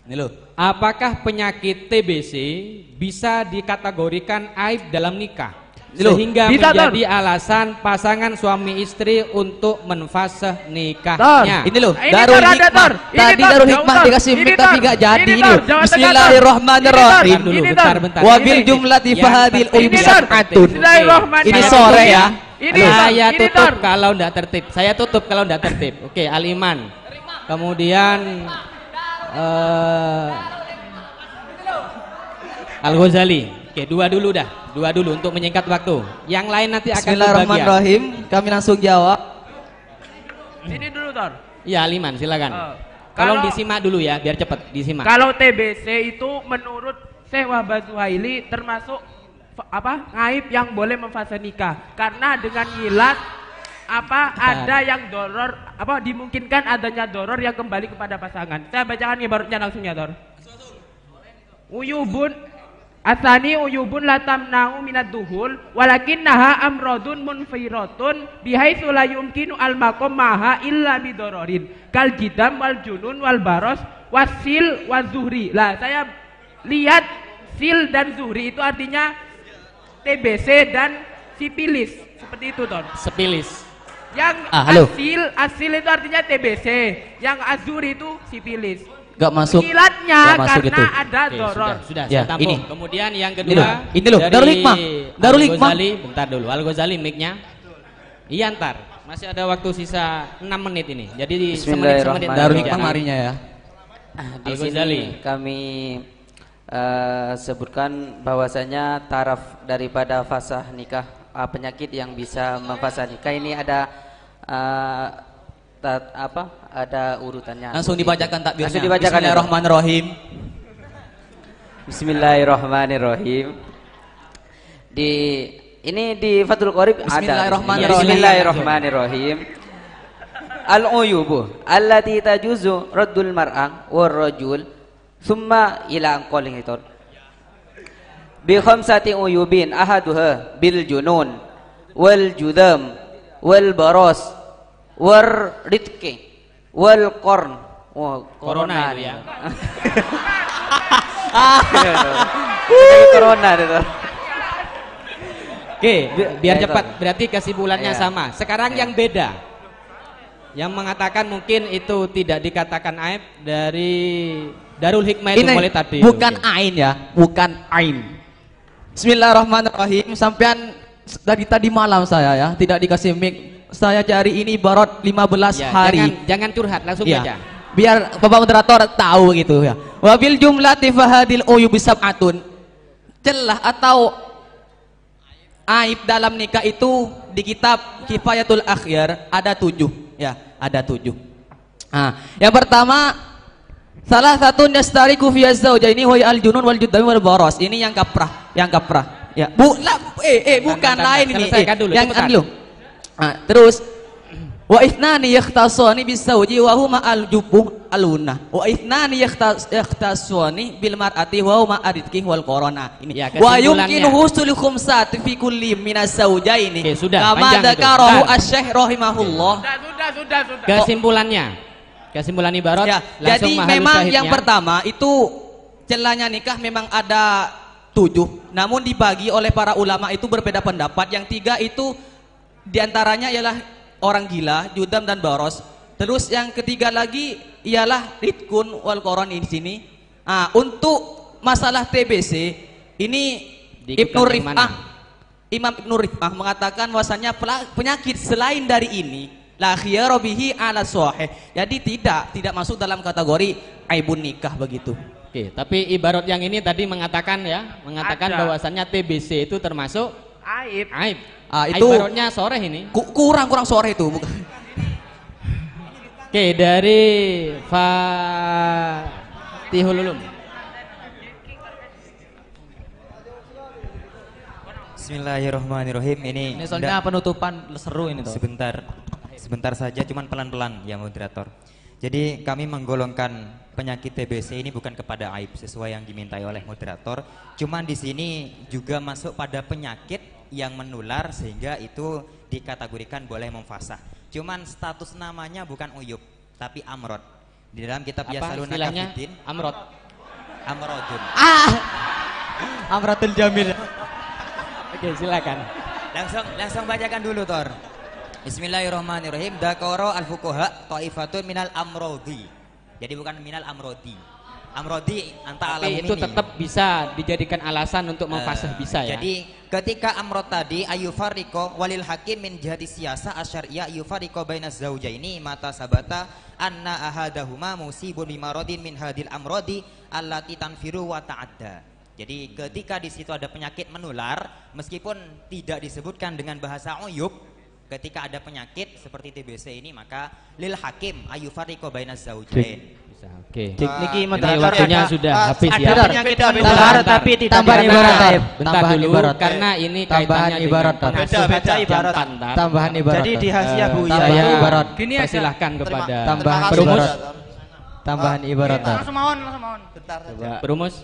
Ini loh. Apakah penyakit TBC bisa dikategorikan aib dalam nikah? Ini loh. Sehingga Bisa, menjadi alasan pasangan suami istri untuk menfaseh nikahnya. Ini loh, Ini Darul Tor, ada, Hikmah. Tor. Ini, Tadi Tor, Darul jauh, Hikmah Tor. dikasih Ini, mic Tor. tapi gak jadi Ini, ini Tor, loh. jawab tengah, Tor. Bismillahirrahmanirrahim. Ini, Tor. Bentar dulu, Ini, bentar, Tor. bentar. Wabil Yang jumlati tertib. fahadil Ini, uyub Tor. sab'atun. Bismillahirrahmanirrahim. Ini sore ya. Ini, Saya Tor. tutup kalau tidak tertib. Saya tutup kalau tidak tertib. Oke, Aliman. Kemudian Al-Ghazali. Oke, dua dulu untuk menyingkat waktu. Yang lain nanti akan berbagian. Bismillahirrahmanirrahim. Kami langsung jawab. Ini dulu, Tor. Iya, Aliman, silakan. Kalau- Tolong disimak dulu ya, biar cepat disimak. Kalau TBC itu menurut Syekh Wahbah Zuhaili termasuk ngaib yang boleh memfase nikah. Karena dengan nyilat ada yang doror dimungkinkan adanya doror yang kembali kepada pasangan. Saya bacakan ibaratnya langsung ya, Tor. Uyubun asani uyubun latamna'u minad duhul walakinnaha amradun munfiratun bihaitsu la yumkinu al maqam maha illa bidororin kal jidam wal junun wal baros wasil wazuhri. Lah saya lihat sil dan zuhri itu artinya TBC dan sipilis, seperti itu, Tor. Sepilis. Yang halo. asil itu artinya TBC, yang azur itu sipilis. Gak masuk. Kilatnya Gak masuk karena itu. ada Oke, doror. sudah Ya, saya tampung. ini. Kemudian yang Ini kedua loh. Ini loh, dari Darul Hikmah. Darul Hikmah. Al-Ghazali, bentar dulu. Al-Ghazali mic-nya. Iya, ntar. Masih ada waktu sisa 6 menit ini. Jadi semenit Darul Hikmah marinya ya. Di Al-Ghazali. sini kami sebutkan bahwasanya taraf daripada fasah nikah, penyakit yang bisa memfasah nikah ini ada ada urutannya. Langsung dibacakan takbirnya. Langsung dibacakan. Bismillahirrahmanirrahim. Bismillahirrahmanirrahim. Ini di Fathul Qorib ada. Bismillahirrahmanirrahim. Bismillahirrahmanirrahim. Al-uyubu allati tajuzu raddul mar'a war rajul thumma ila anqalih itu. Bi khamsati uyubin ahaduha bil junun wal judam wal baras war ritki wal qarn. Oh, Corona itu ya. Corona itu. Oke, biar Ya, cepat. itu. Berarti kesimpulannya Ya. sama. Sekarang yang beda. Yang mengatakan mungkin itu tidak dikatakan aib dari Darul Hikmah itu Ini mulai tadi. bukan Oke. ain ya, bukan ain. Bismillahirrahmanirrahim. Sampean dari tadi malam saya ya, tidak dikasih mic. Saya cari ini barat 15 Ya, hari. jangan curhat, langsung Iya. baca. Biar Bapak moderator tahu gitu ya. Wabil jumlati fahadil uyub sab'atun. Celah atau aib dalam nikah itu di kitab Kifayatul Akhyar ada 7 ya, ada 7. Nah, yang pertama salah satu yastariku fi az-zawjaini wa al-junun wal judami wal baras. Ini yang kaprah, Ya, bukan lain ini. Selesaikan dulu, Yang cepetan. dulu. Nah, terus wa ithnani yakhtasani bis-zawji wa huma al-jubuh aluna. Wa ithnani yakhtasani bil mar'ati wa huma aridki wal qarana. Ini. Ya, Wa kesimpulannya. yumkinu husul khumsat fi kulli minas zawjaini. Oke, sudah, Kama panjang itu. dzakarahu Bentar. asy-syekh rahimahullah. Sudah. Kesimpulan ibarat. Ya, langsung jadi mahalus memang syahidnya. yang pertama itu celahnya nikah memang ada 7, namun dibagi oleh para ulama itu berbeda pendapat. Yang 3 itu diantaranya ialah orang gila, judam dan baros. Terus yang ketiga lagi ialah ridkun wal koron di sini. Untuk masalah TBC ini Ibnu Diikutkan yang Rif'ah, mana? Imam Ibnu Rif'ah mengatakan bahwasanya penyakit selain dari ini la khiyara bihi ala sahih. Jadi tidak masuk dalam kategori aibun nikah begitu. Oke, tapi ibarat yang ini tadi mengatakan Ada. bahwasannya TBC itu termasuk Aib. aib. Itu Ibaratnya sore ini. kurang sore itu. Oke, dari Fatihul Ulum. Bismillahirrahmanirrahim. Ini soalnya penutupan seru ini tuh. Sebentar saja, cuman pelan-pelan ya moderator. Jadi kami menggolongkan penyakit TBC ini bukan kepada aib sesuai yang dimintai oleh moderator. Cuman di sini juga masuk pada penyakit yang menular sehingga itu dikategorikan boleh memfasah. Cuman status namanya bukan uyub tapi amrod. Di dalam kitab Apa Yasaluna istilahnya? Kafidin Amrod. amrodun. Amratul Jamil. Oke, silakan. Langsung bacakan dulu Tor. Bismillahirrahmanirrahim. Dakoro al-fuqaha ta'ifatun minal amrodi. Jadi bukan minal amrodi. Amrodi anta Tapi alamu itu mini. tetap bisa dijadikan alasan untuk memfasih bisa ya. Jadi ketika amrod tadi ayufariko walil hakim min jihati siyasa asyariyah ayufariko bainaz zaujaini mata sabata anna ahadahuma musibun bimarodin min hadil amrodi allati tanfiru wa ta'adda. Jadi ketika di situ ada penyakit menular meskipun tidak disebutkan dengan bahasa uyub, ketika ada penyakit seperti TBC ini maka lil hakim ayufariko bainaz zaujain. Bisa. Oke. Niki Ini moderator waktunya ya, sudah Pak. habis Ada ya. penyakit Beda, menular bentar. tapi tidak Tambahan dikatakan. ibarat, Taib. Bentar Tambahan dulu ibarat. karena ini Tambahan kaitannya ibarat, dengan Tor. Beda ibarat. pantat. Tambahan ibarat. Jadi di Hasyah Bu Tambahan ya. ibarat. Gini aja. Persilahkan kepada Tambahan Perumus. ibarat. Tambahan ibarat. Tor. Langsung mohon. Bentar Coba Perumus.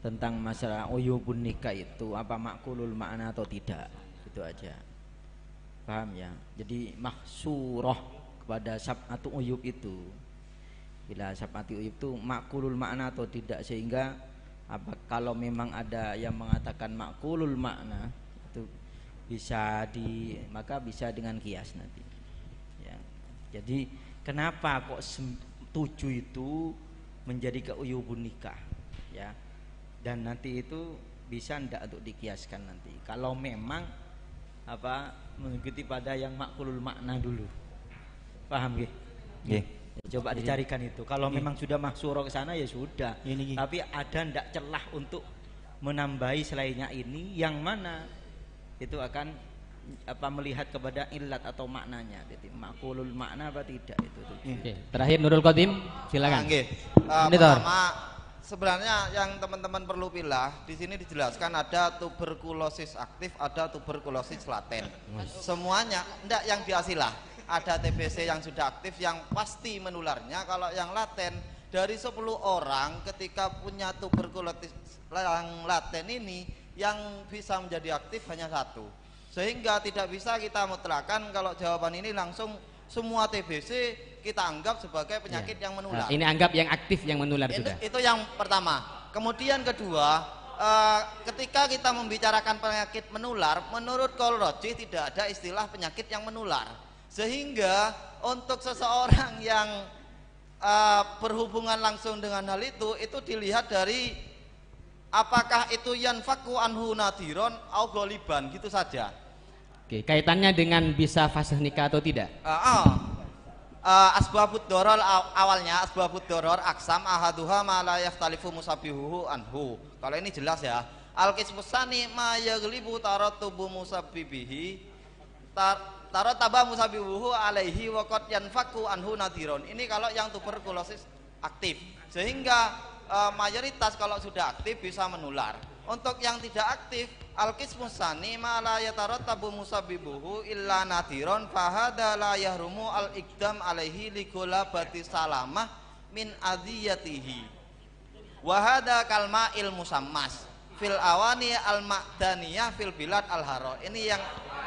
tentang masalah uyubun nikah itu apa makulul makna atau tidak, itu aja. Paham ya? Jadi mahsurah kepada sab'atu uyub itu, bila sab'atu uyub itu makulul makna atau tidak, sehingga apa kalau memang ada yang mengatakan makulul makna itu maka bisa dengan kias nanti ya. Jadi kenapa kok 7 itu menjadi keuyubun nikah ya, dan nanti itu bisa ndak untuk dikiaskan nanti kalau memang mengikuti pada yang makulul makna dulu. Paham nggih? Nggih. Coba dicarikan itu. Kalau memang sudah mahsuro ke sana ya sudah. Ini. Tapi ada ndak celah untuk menambahi selainnya ini yang mana itu akan melihat kepada ilat atau maknanya. Jadi makulul makna apa tidak itu. Oke. Terakhir Nurul Qadim, silakan. Nggih. Ini, Tor. Pertama, sebenarnya yang teman-teman perlu pilah di sini dijelaskan ada tuberkulosis aktif, ada tuberkulosis laten. Semuanya enggak yang biasilah. Ada TBC yang sudah aktif yang pasti menularnya. Kalau yang laten dari 10 orang ketika punya tuberkulosis yang laten ini yang bisa menjadi aktif hanya 1. Sehingga tidak bisa kita mutlakan kalau jawaban ini langsung semua TBC kita anggap sebagai penyakit yang menular. Ini anggap yang aktif yang menular sudah. Itu yang pertama. Kemudian kedua, ketika kita membicarakan penyakit menular, menurut Qaul Rajih tidak ada istilah penyakit yang menular. Sehingga untuk seseorang yang berhubungan langsung dengan hal itu dilihat dari apakah itu yanfaku anhu nadiron au goliban, gitu saja. Oke, kaitannya dengan bisa fase nikah atau tidak? Asbabud doror awalnya asbabud doror aksam ahaduha ma la yakhtalifu musabihuhu anhu. Kalau ini jelas ya. Al-qismusani ma yaglibu taratubu musabbibihi tarataba musabihuhu alaihi wa qad yanfaku anhu nadiron. Ini kalau yang tuberkulosis aktif. Sehingga mayoritas kalau sudah aktif bisa menular. Untuk yang tidak aktif, al-qismusani ma la yatarattabu musabbibuhu illa nadiron fahada la yahrumu al-iqdam alaihi li gulabati salamah min adiyatihi. Wa hada kalma il musammas fil awani al-ma'daniyah fil bilad al-haro. Ini yang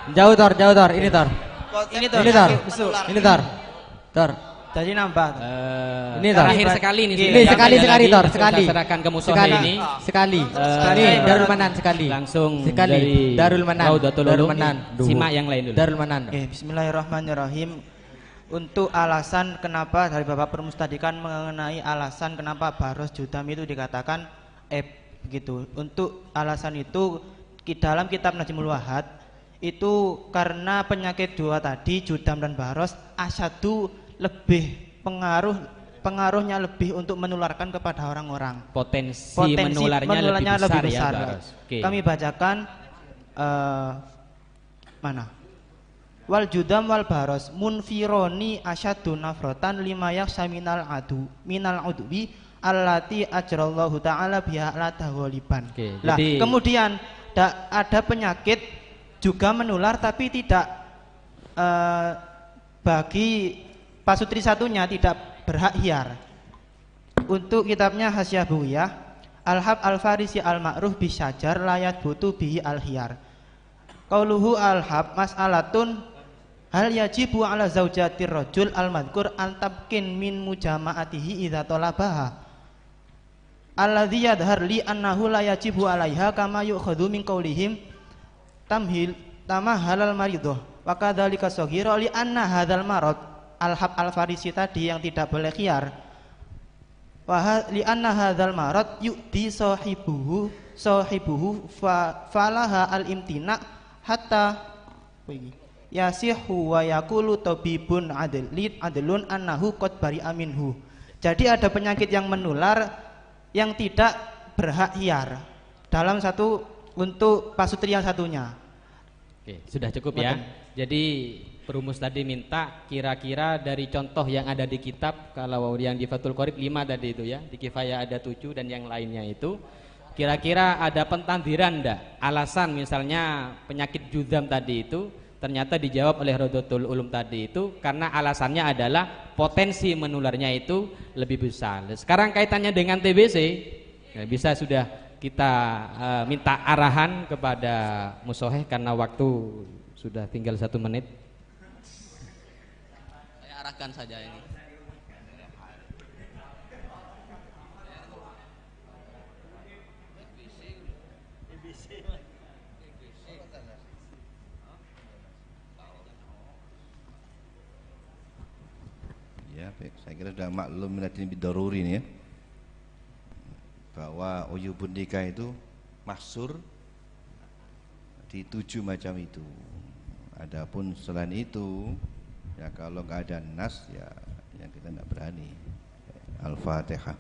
Jauh Tor. Ini Tor. Ini Tor. Ini Tor. Menular. Ini Tor. Tor. Jadi nambah. Ini Tor. Terakhir sekali nih. Ini sekali Tor, sekali. Kita serahkan ke musola Sekali. ini. Sekali. Ini Darul Manan sekali. Langsung sekali. dari Darul Manan. Raudatul Darul Ulum. Manan. Simak yang lain dulu. Darul Manan. Bismillahirrahmanirrahim. Untuk alasan kenapa dari Bapak Perumus tadi kan mengenai alasan kenapa baros judam itu dikatakan begitu. Untuk alasan itu dalam kitab Najmul Wahad itu karena penyakit dua tadi judam dan baros asyadu lebih pengaruhnya lebih untuk menularkan kepada orang-orang. Potensi menularnya lebih besar ya, Baros. Oke. Kami bacakan mana? Wal judam wal baros munfironi asyadu nafrotan lima yaksa minal udwi allati ajrallahu ta'ala biha la taghaliban. Nah, jadi kemudian ada penyakit juga menular tapi tidak bagi pasutri satunya tidak berhak hiar. Untuk kitabnya Hasyah Buwiyah Al-Hab Al-Farisi Al-Ma'ruf Bisyajar layat butu bihi al-hiyar. Qauluhu al-hab mas'alatun Hal yajibu ala zaujatir rajul al-madhkur an tabkin min mujama'atihi idza talabaha. Alladzi yadhhar li annahu la yajibu 'alaiha kama yu'khadhu min qaulihim tamahalal maridah wa kadzalika saghira li anna hadzal marad al-hab al-farisi tadi yang tidak boleh khiyar wa li anna hadzal marad yu'ti sahibuhu falaha al-imtina hatta yasihu wa yaqulu tabibun adlun annahu qad bari'a minhu. Jadi ada penyakit yang menular yang tidak berhak khiyar dalam satu untuk pasutri yang satunya. Oke, sudah cukup ya. Jadi perumus tadi minta kira-kira dari contoh yang ada di kitab, kalau yang di Fathul Qorib 5 tadi itu ya, di Kifayah ada 7 dan yang lainnya itu kira-kira ada pentandiran enggak? Alasan misalnya penyakit juzam tadi itu ternyata dijawab oleh Rodotul Ulum tadi itu karena alasannya adalah potensi menularnya itu lebih besar. Sekarang kaitannya dengan TBC ya, bisa sudah kita minta arahan kepada Musoheh karena waktu sudah tinggal 1 menit. Saya arahkan saja ini. Ya, baik. Saya kira sudah maklum minat ini bidaruri ini ya, bahwa uyubun nikah itu mahsur di 7 macam itu. Adapun selain itu ya kalau nggak ada nas ya yang kita tidak berani. Al-Fatihah.